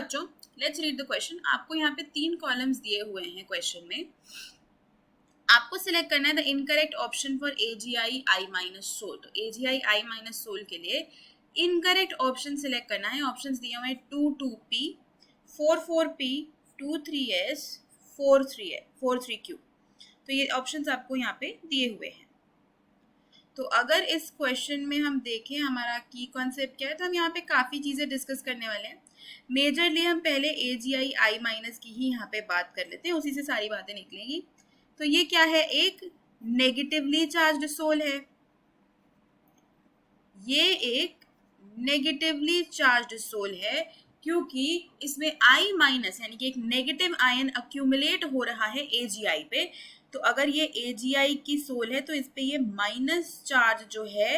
बच्चों, let's read the question. आपको यहाँ पे 3 कॉलम्स दिए हुए हैं क्वेश्चन में। आपको सिलेक्ट करना है the incorrect option for AGI I minus sol. तो AGI I माइनस सोल के लिए इनकरेक्ट ऑप्शन सिलेक्ट करना है। ऑप्शंस दिए हुए हैं 22P, 44P, 23S, 43Q। तो ये ऑप्शंस आपको यहाँ पे दिए हुए हैं। तो अगर इस क्वेश्चन में हम देखें हमारा की कॉन्सेप्ट क्या है, तो हम यहाँ पे काफ़ी चीज़ें डिस्कस करने वाले हैं। मेजरली हम पहले AGI I माइनस की ही यहाँ पे बात कर लेते हैं, उसी से सारी बातें निकलेंगी। तो ये क्या है, एक नेगेटिवली चार्ज्ड सोल है। ये एक नेगेटिवली चार्ज्ड सोल है क्योंकि इसमें I माइनस यानी कि एक नेगेटिव आयन अक्यूमुलेट हो रहा है AGI पे। तो अगर ये AGI की सोल है तो इस पे ये माइनस चार्ज जो है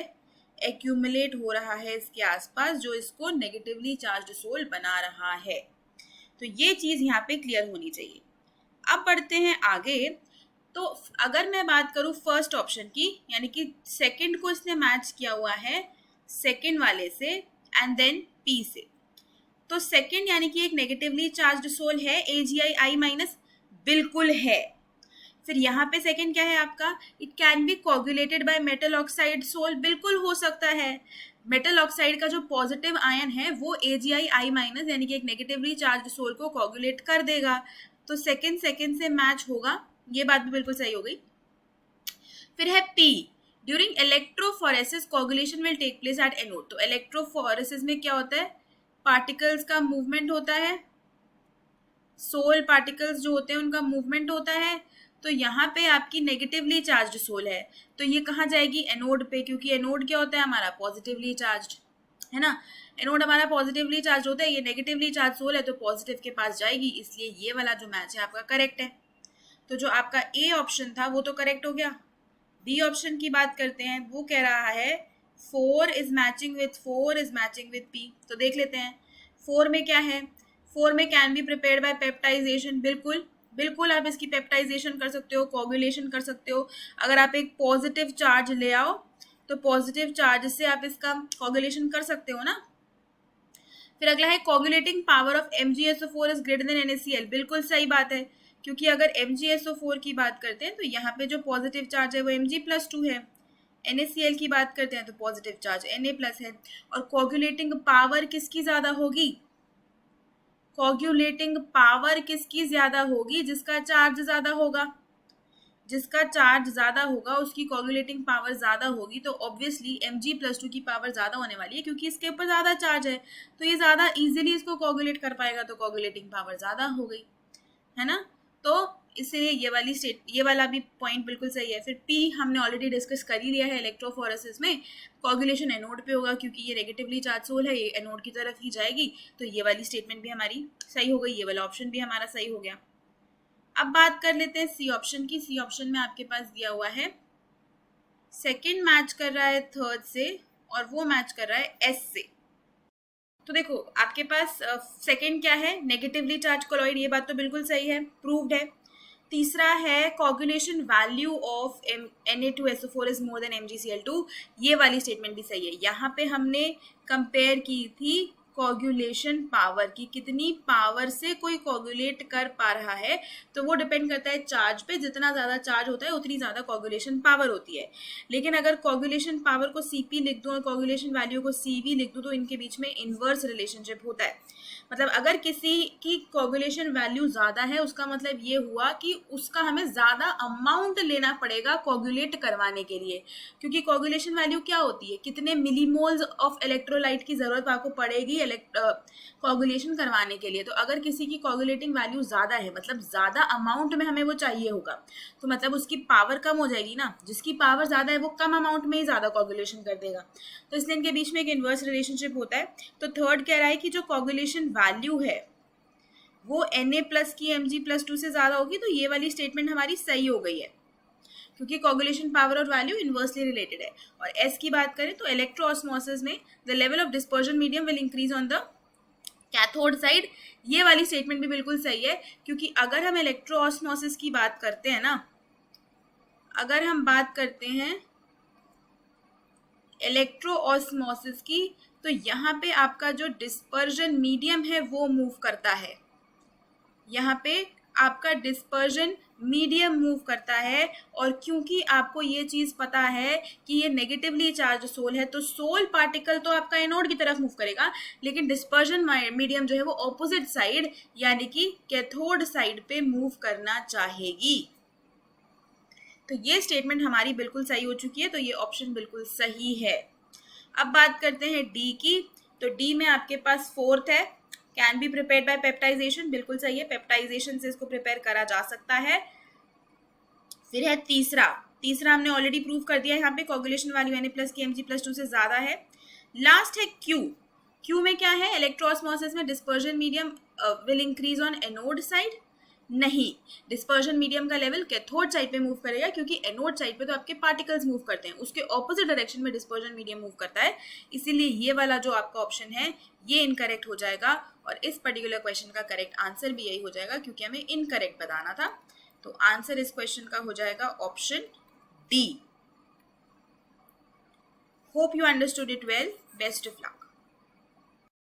एक्यूमुलेट हो रहा है इसके आसपास, जो इसको नेगेटिवली चार्ज्ड सोल बना रहा है। तो ये चीज़ यहाँ पे क्लियर होनी चाहिए। अब बढ़ते हैं आगे। तो अगर मैं बात करूं फर्स्ट ऑप्शन की, यानी कि सेकंड को इसने मैच किया हुआ है सेकंड वाले से एंड देन पी से। तो सेकंड यानी कि एक नेगेटिवली चार्ज्ड सोल है, AGI I माइनस बिल्कुल है। फिर यहाँ पे सेकंड क्या है आपका, it can be coagulated by metal oxide sol, बिल्कुल हो सकता है। मेटल ऑक्साइड का जो पॉजिटिव आयन है वो AGI I माइनस यानी कि एक नेगेटिवली चार्ज्ड सोल को कोगुलेट कर देगा। तो सेकंड से मैच होगा, ये बात भी बिल्कुल सही हो गई। फिर है P, during electrophoresis coagulation will take place at anode. तो इलेक्ट्रोफोरेसिस में क्या होता है, पार्टिकल्स का मूवमेंट होता है, सोल पार्टिकल्स जो होते हैं उनका मूवमेंट होता है। तो यहाँ पे आपकी नेगेटिवली चार्ज्ड सोल है, तो ये कहाँ जाएगी, एनोड पे, क्योंकि एनोड क्या होता है हमारा, पॉजिटिवली चार्ज्ड है ना। एनोड हमारा पॉजिटिवली चार्ज होता है, ये नेगेटिवली चार्ज सोल है तो पॉजिटिव के पास जाएगी, इसलिए ये वाला जो मैच है आपका करेक्ट है। तो जो आपका ए ऑप्शन था वो तो करेक्ट हो गया। बी ऑप्शन की बात करते हैं, वो कह रहा है 4 इज मैचिंग विथ पी। तो देख लेते हैं 4 में क्या है। 4 में can be prepared by peptization, बिल्कुल आप इसकी पेप्टाइजेशन कर सकते हो, कोगुलेशन कर सकते हो। अगर आप एक पॉजिटिव चार्ज ले आओ तो पॉजिटिव चार्ज से आप इसका कोगुलेशन कर सकते हो ना। फिर अगला है coagulating power of MgSO4 is greater than NaCl, बिल्कुल सही बात है, क्योंकि अगर MgSO4 की बात करते हैं तो यहाँ पे जो पॉजिटिव चार्ज है वो Mg+2 है। NaCl की बात करते हैं तो पॉजिटिव चार्ज Na+ है। और कोगुलेटिंग पावर किसकी ज्यादा होगी, कोगुलेटिंग पावर किसकी ज्यादा होगी, जिसका चार्ज ज्यादा होगा। जिसका चार्ज ज्यादा होगा उसकी कोगुलेटिंग पावर ज्यादा होगी, तो ऑब्वियसली Mg+2 की पावर ज्यादा होने वाली है क्योंकि इसके ऊपर ज्यादा चार्ज है, तो ये ज्यादा इजीली इसको कोगुलेट कर पाएगा, तो कोगुलेटिंग पावर ज्यादा हो गई, है ना। तो इसलिए ये वाला भी पॉइंट बिल्कुल सही है। फिर P हमने ऑलरेडी डिस्कस कर ही लिया है, इलेक्ट्रोफोरेसिस में कोगुलेशन एनोड पे होगा क्योंकि ये नेगेटिवली चार्ज सोल है, ये एनोड की तरफ ही जाएगी, तो ये वाली स्टेटमेंट भी हमारी सही हो गई, ये वाला ऑप्शन भी हमारा सही हो गया। अब बात कर लेते हैं सी ऑप्शन की। सी ऑप्शन में आपके पास दिया हुआ है सेकंड मैच कर रहा है थर्ड से और वो मैच कर रहा है एस से। तो देखो आपके पास सेकंड क्या है, नेगेटिवली चार्ज कोलॉइड, ये बात तो बिल्कुल सही है, प्रूव्ड है। तीसरा है coagulation value of Na2SO4 is more than MgCl2, ये वाली स्टेटमेंट भी सही है। यहाँ पे हमने कंपेयर की थी कोगुलेशन पावर की, कितनी पावर से कोई कोगुलेट कर पा रहा है, तो वो डिपेंड करता है चार्ज पे, जितना ज़्यादा चार्ज होता है उतनी ज़्यादा कोगुलेशन पावर होती है। लेकिन अगर कोगुलेशन पावर को Cp लिख दूँ और कोगुलेशन वैल्यू को Cv लिख दूँ तो इनके बीच में इन्वर्स रिलेशनशिप होता है। मतलब अगर किसी की कोगुलेशन वैल्यू ज़्यादा है उसका मतलब ये हुआ कि उसका हमें ज़्यादा अमाउंट लेना पड़ेगा कोगुलेट करवाने के लिए, क्योंकि कोगुलेशन वैल्यू क्या होती है, कितने मिलीमोल्स ऑफ इलेक्ट्रोलाइट की ज़रूरत आपको पड़ेगी कोगुलेशन करवाने के लिए। तो अगर किसी की कोगुलेटिंग वैल्यू ज़्यादा है, मतलब ज़्यादा अमाउंट में हमें वो चाहिए होगा, तो मतलब उसकी पावर कम हो जाएगी ना। जिसकी पावर ज़्यादा है वो कम अमाउंट में ही ज़्यादा कोगुलेशन कर देगा, तो इसलिए इनके बीच में एक इन्वर्स रिलेशनशिप होता है। तो थर्ड कह रहा है कि जो कोगुलेशन वैल्यू है वो Na+ की Mg+2 से ज़्यादा होगी, तो ये वाली स्टेटमेंट हमारी सही हो गई है क्योंकि कोगुलेशन पावर और वैल्यू इन्वर्सली रिलेटेड है। और एस की बात करें तो इलेक्ट्रोऑस्मोसिस में the level of dispersion medium will increase on the cathode side, ये वाली स्टेटमेंट भी बिल्कुल सही है, क्योंकि अगर हम इलेक्ट्रोऑस्मोसिस की बात करते हैं ना, अगर हम बात करते हैं इलेक्ट्रोऑस्मोसिस की, तो यहाँ पे आपका जो डिस्पर्जन मीडियम है वो मूव करता है, यहाँ पे आपका डिस्पर्जन मीडियम मूव करता है। और क्योंकि आपको ये चीज पता है कि ये नेगेटिवली चार्ज सोल है, तो सोल पार्टिकल तो आपका एनोड की तरफ मूव करेगा, लेकिन डिस्पर्जन मीडियम जो है वो ऑपोजिट साइड यानी कि कैथोड साइड पे मूव करना चाहेगी। तो ये स्टेटमेंट हमारी बिल्कुल सही हो चुकी है, तो ये ऑप्शन बिल्कुल सही है। अब बात करते हैं डी की। तो डी में आपके पास फोर्थ है, can be prepared by peptization, बिल्कुल सही है, पेप्टाइजेशन से इसको प्रिपेयर करा जा सकता है। फिर है तीसरा, तीसरा हमने ऑलरेडी प्रूव कर दिया है, यहाँ पे कोगुलेशन वैल्यू Na+ की Mg+2 से ज्यादा है। लास्ट है क्यू। क्यू में क्या है, इलेक्ट्रोऑस्मोसिस में dispersion medium will increase on anode side, नहीं, डिस्पर्जन मीडियम का लेवल कैथोड साइड पे मूव करेगा, क्योंकि एनोड साइड पे तो आपके पार्टिकल्स मूव करते हैं, उसके ऑपोजिट डायरेक्शन में डिस्पर्जन मीडियम मूव करता है, इसीलिए ये वाला जो आपका ऑप्शन है ये इनकरेक्ट हो जाएगा। और इस पर्टिकुलर क्वेश्चन का करेक्ट आंसर भी यही हो जाएगा, क्योंकि हमें इनकरेक्ट बताना था। तो आंसर इस क्वेश्चन का हो जाएगा option D. Hope you understood it well, best of luck.